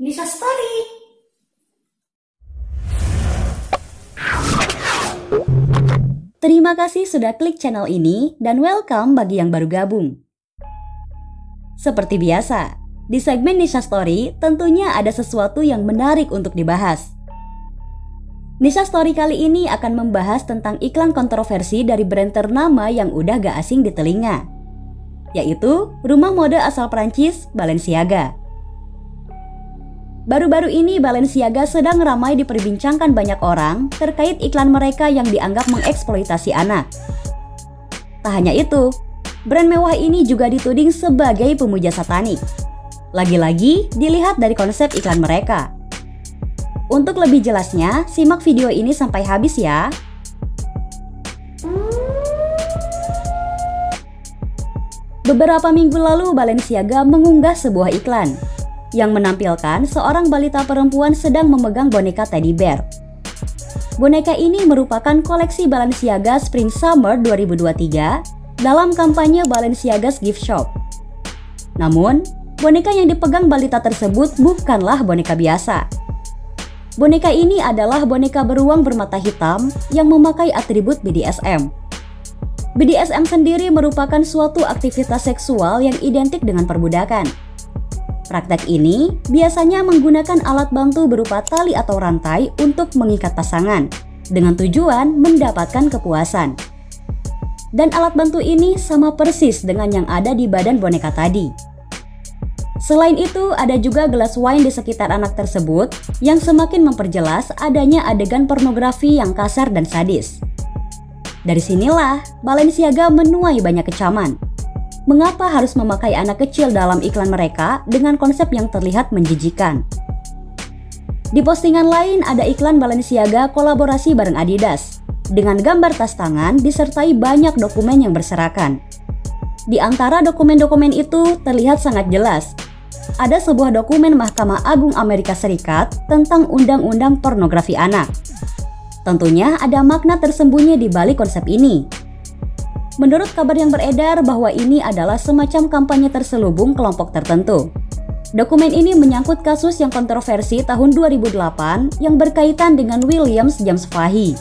Nisha Story. Terima kasih sudah klik channel ini dan welcome bagi yang baru gabung. Seperti biasa, di segmen Nisha Story tentunya ada sesuatu yang menarik untuk dibahas. Nisha Story kali ini akan membahas tentang iklan kontroversi dari brand ternama yang udah gak asing di telinga, yaitu rumah mode asal Prancis Balenciaga. Baru-baru ini Balenciaga sedang ramai diperbincangkan banyak orang terkait iklan mereka yang dianggap mengeksploitasi anak. Tak hanya itu, brand mewah ini juga dituding sebagai pemuja satanik. Lagi-lagi dilihat dari konsep iklan mereka. Untuk lebih jelasnya, simak video ini sampai habis ya. Beberapa minggu lalu Balenciaga mengunggah sebuah iklan yang menampilkan seorang balita perempuan sedang memegang boneka teddy bear. Boneka ini merupakan koleksi Balenciaga Spring Summer 2023 dalam kampanye Balenciaga's Gift Shop. Namun, boneka yang dipegang balita tersebut bukanlah boneka biasa. Boneka ini adalah boneka beruang bermata hitam yang memakai atribut BDSM. BDSM sendiri merupakan suatu aktivitas seksual yang identik dengan perbudakan. Praktek ini biasanya menggunakan alat bantu berupa tali atau rantai untuk mengikat pasangan dengan tujuan mendapatkan kepuasan. Dan alat bantu ini sama persis dengan yang ada di badan boneka tadi. Selain itu, ada juga gelas wine di sekitar anak tersebut yang semakin memperjelas adanya adegan pornografi yang kasar dan sadis. Dari sinilah Balenciaga menuai banyak kecaman. Mengapa harus memakai anak kecil dalam iklan mereka dengan konsep yang terlihat menjijikan? Di postingan lain ada iklan Balenciaga kolaborasi bareng Adidas dengan gambar tas tangan disertai banyak dokumen yang berserakan. Di antara dokumen-dokumen itu terlihat sangat jelas. Ada sebuah dokumen Mahkamah Agung Amerika Serikat tentang undang-undang pornografi anak. Tentunya ada makna tersembunyi di balik konsep ini. Menurut kabar yang beredar bahwa ini adalah semacam kampanye terselubung kelompok tertentu. Dokumen ini menyangkut kasus yang kontroversi tahun 2008 yang berkaitan dengan William James Fahey.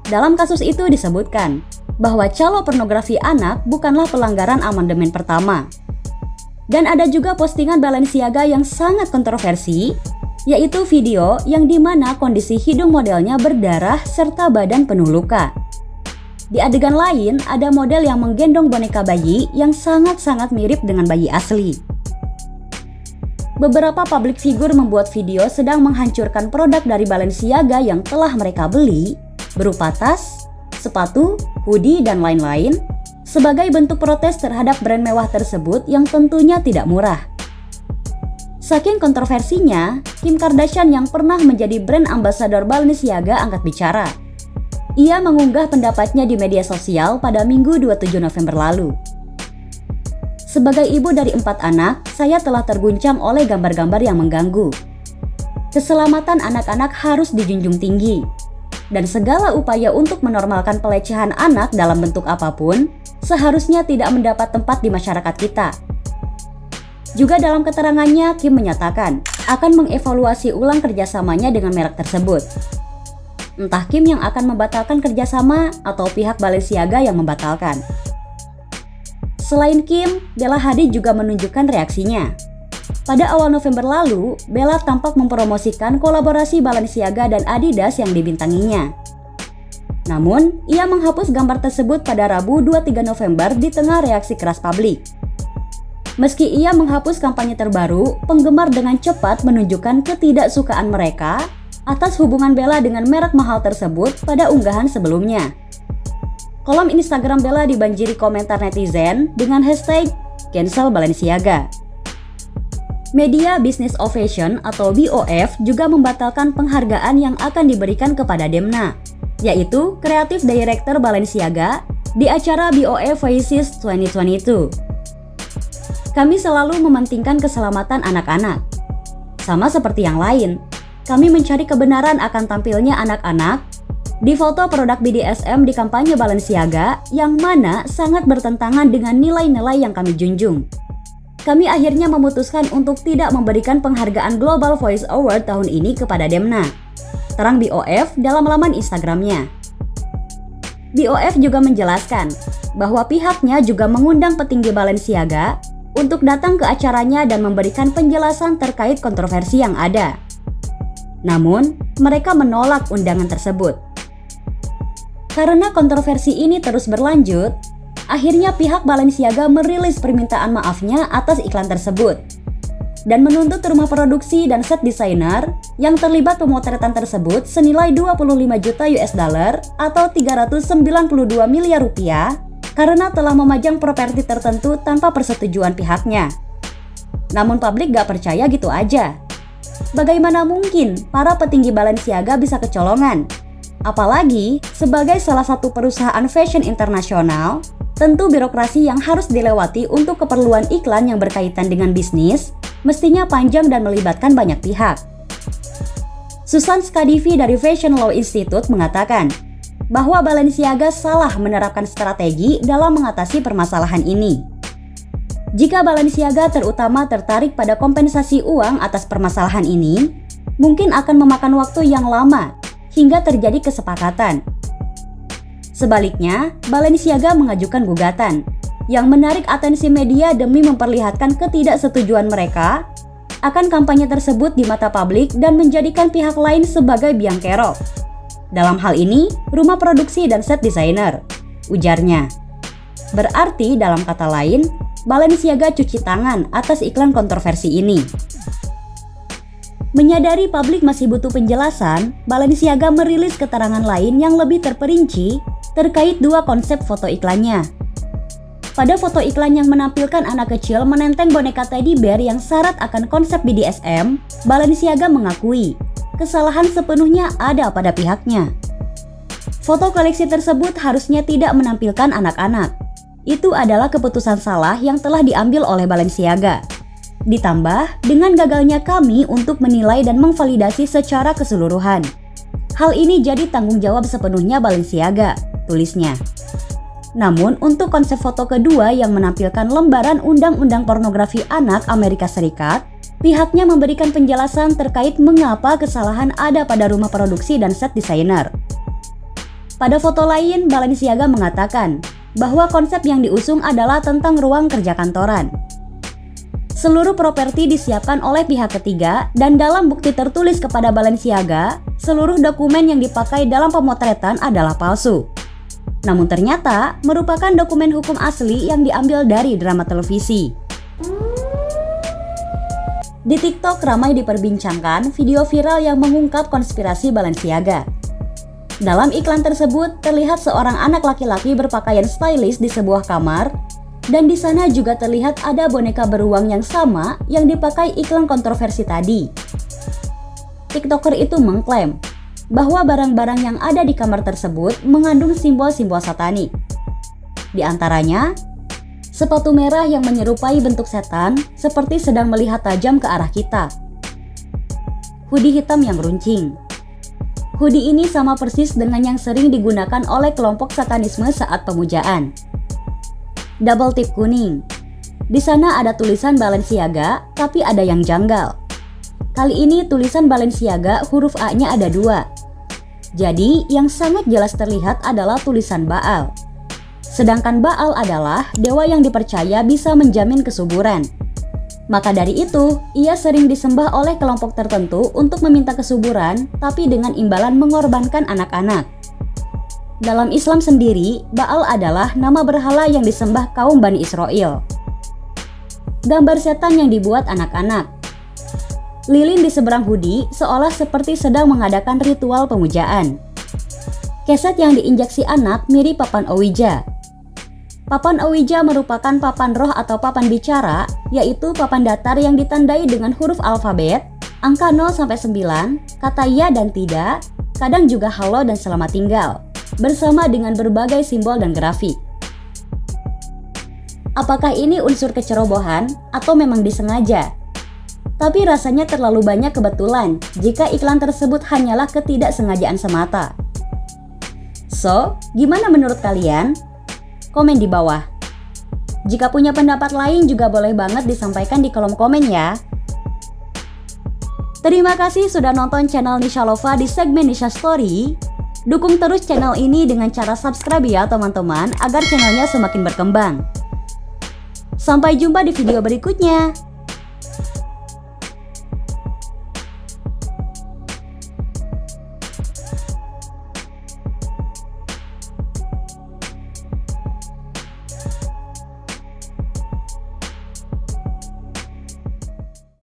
Dalam kasus itu disebutkan bahwa calo pornografi anak bukanlah pelanggaran amandemen pertama. Dan ada juga postingan Balenciaga yang sangat kontroversi, yaitu video yang dimana kondisi hidung modelnya berdarah serta badan penuh luka. Di adegan lain, ada model yang menggendong boneka bayi yang sangat-sangat mirip dengan bayi asli. Beberapa public figure membuat video sedang menghancurkan produk dari Balenciaga yang telah mereka beli, berupa tas, sepatu, hoodie, dan lain-lain, sebagai bentuk protes terhadap brand mewah tersebut yang tentunya tidak murah. Saking kontroversinya, Kim Kardashian yang pernah menjadi brand ambassador Balenciaga angkat bicara. Ia mengunggah pendapatnya di media sosial pada Minggu 27 November lalu. Sebagai ibu dari 4 anak, saya telah terguncang oleh gambar-gambar yang mengganggu. Keselamatan anak-anak harus dijunjung tinggi. Dan segala upaya untuk menormalkan pelecehan anak dalam bentuk apapun, seharusnya tidak mendapat tempat di masyarakat kita. Juga dalam keterangannya, Kim menyatakan akan mengevaluasi ulang kerjasamanya dengan merek tersebut. Entah Kim yang akan membatalkan kerjasama atau pihak Balenciaga yang membatalkan. Selain Kim, Bella Hadid juga menunjukkan reaksinya. Pada awal November lalu, Bella tampak mempromosikan kolaborasi Balenciaga dan Adidas yang dibintanginya. Namun, ia menghapus gambar tersebut pada Rabu 23 November di tengah reaksi keras publik. Meski ia menghapus kampanye terbaru, penggemar dengan cepat menunjukkan ketidaksukaan mereka atas hubungan Bella dengan merek mahal tersebut pada unggahan sebelumnya. Kolom Instagram Bella dibanjiri komentar netizen dengan hashtag cancel Balenciaga. Media Business of Fashion atau BOF juga membatalkan penghargaan yang akan diberikan kepada Demna, yaitu Creative Director Balenciaga di acara BOF Faces 2022. Kami selalu mementingkan keselamatan anak-anak. Sama seperti yang lain, kami mencari kebenaran akan tampilnya anak-anak di foto produk BDSM di kampanye Balenciaga yang mana sangat bertentangan dengan nilai-nilai yang kami junjung. kami akhirnya memutuskan untuk tidak memberikan penghargaan Global Voice Award tahun ini kepada Demna, terang BOF dalam laman Instagramnya. BOF juga menjelaskan bahwa pihaknya juga mengundang petinggi Balenciaga untuk datang ke acaranya dan memberikan penjelasan terkait kontroversi yang ada. Namun, mereka menolak undangan tersebut. Karena kontroversi ini terus berlanjut, akhirnya pihak Balenciaga merilis permintaan maafnya atas iklan tersebut dan menuntut rumah produksi dan set desainer yang terlibat pemotretan tersebut senilai 25 juta US dollar atau 392 miliar rupiah karena telah memajang properti tertentu tanpa persetujuan pihaknya. Namun publik gak percaya gitu aja. Bagaimana mungkin para petinggi Balenciaga bisa kecolongan? Apalagi sebagai salah satu perusahaan fashion internasional, tentu birokrasi yang harus dilewati untuk keperluan iklan yang berkaitan dengan bisnis mestinya panjang dan melibatkan banyak pihak. Susan Skadivi dari Fashion Law Institute mengatakan bahwa Balenciaga salah menerapkan strategi dalam mengatasi permasalahan ini. Jika Balenciaga terutama tertarik pada kompensasi uang atas permasalahan ini, mungkin akan memakan waktu yang lama hingga terjadi kesepakatan. Sebaliknya, Balenciaga mengajukan gugatan yang menarik atensi media demi memperlihatkan ketidaksetujuan mereka akan kampanye tersebut di mata publik dan menjadikan pihak lain sebagai biang kerok. Dalam hal ini, rumah produksi dan set desainer, ujarnya. Berarti dalam kata lain, Balenciaga cuci tangan atas iklan kontroversi ini. Menyadari publik masih butuh penjelasan, Balenciaga merilis keterangan lain yang lebih terperinci terkait dua konsep foto iklannya. Pada foto iklan yang menampilkan anak kecil menenteng boneka teddy bear yang syarat akan konsep BDSM, Balenciaga mengakui kesalahan sepenuhnya ada pada pihaknya. Foto koleksi tersebut harusnya tidak menampilkan anak-anak. Itu adalah keputusan salah yang telah diambil oleh Balenciaga. Ditambah dengan gagalnya kami untuk menilai dan memvalidasi secara keseluruhan. Hal ini jadi tanggung jawab sepenuhnya Balenciaga, tulisnya. Namun untuk konsep foto kedua yang menampilkan lembaran undang-undang pornografi anak Amerika Serikat, pihaknya memberikan penjelasan terkait mengapa kesalahan ada pada rumah produksi dan set desainer. Pada foto lain, Balenciaga mengatakan bahwa konsep yang diusung adalah tentang ruang kerja kantoran. Seluruh properti disiapkan oleh pihak ketiga dan dalam bukti tertulis kepada Balenciaga, seluruh dokumen yang dipakai dalam pemotretan adalah palsu. Namun ternyata merupakan dokumen hukum asli yang diambil dari drama televisi. Di TikTok ramai diperbincangkan video viral yang mengungkap konspirasi Balenciaga. Dalam iklan tersebut terlihat seorang anak laki-laki berpakaian stylish di sebuah kamar, dan di sana juga terlihat ada boneka beruang yang sama yang dipakai iklan kontroversi tadi. TikToker itu mengklaim bahwa barang-barang yang ada di kamar tersebut mengandung simbol-simbol satanik. Di antaranya, sepatu merah yang menyerupai bentuk setan seperti sedang melihat tajam ke arah kita. Hoodie hitam yang runcing. Hoodie ini sama persis dengan yang sering digunakan oleh kelompok satanisme saat pemujaan. Double tip kuning. Di sana ada tulisan Balenciaga, tapi ada yang janggal. Kali ini tulisan Balenciaga huruf A-nya ada 2. Jadi yang sangat jelas terlihat adalah tulisan Baal. Sedangkan Baal adalah dewa yang dipercaya bisa menjamin kesuburan. Maka dari itu, ia sering disembah oleh kelompok tertentu untuk meminta kesuburan, tapi dengan imbalan mengorbankan anak-anak. Dalam Islam sendiri, Baal adalah nama berhala yang disembah kaum Bani Israel. Gambar setan yang dibuat anak-anak. Lilin di seberang hoodie seolah seperti sedang mengadakan ritual pemujaan. Keset yang diinjeksi anak mirip papan Ouija. Papan Ouija merupakan papan roh atau papan bicara, yaitu papan datar yang ditandai dengan huruf alfabet, angka 0-9, kata ya dan tidak, kadang juga halo dan selamat tinggal, bersama dengan berbagai simbol dan grafik. Apakah ini unsur kecerobohan atau memang disengaja? Tapi rasanya terlalu banyak kebetulan jika iklan tersebut hanyalah ketidaksengajaan semata. So, gimana menurut kalian? Komen di bawah. Jika punya pendapat lain juga boleh banget disampaikan di kolom komen ya. Terima kasih sudah nonton channel Nisha Lova di segmen Nisha Story. Dukung terus channel ini dengan cara subscribe ya teman-teman, agar channelnya semakin berkembang. Sampai jumpa di video berikutnya.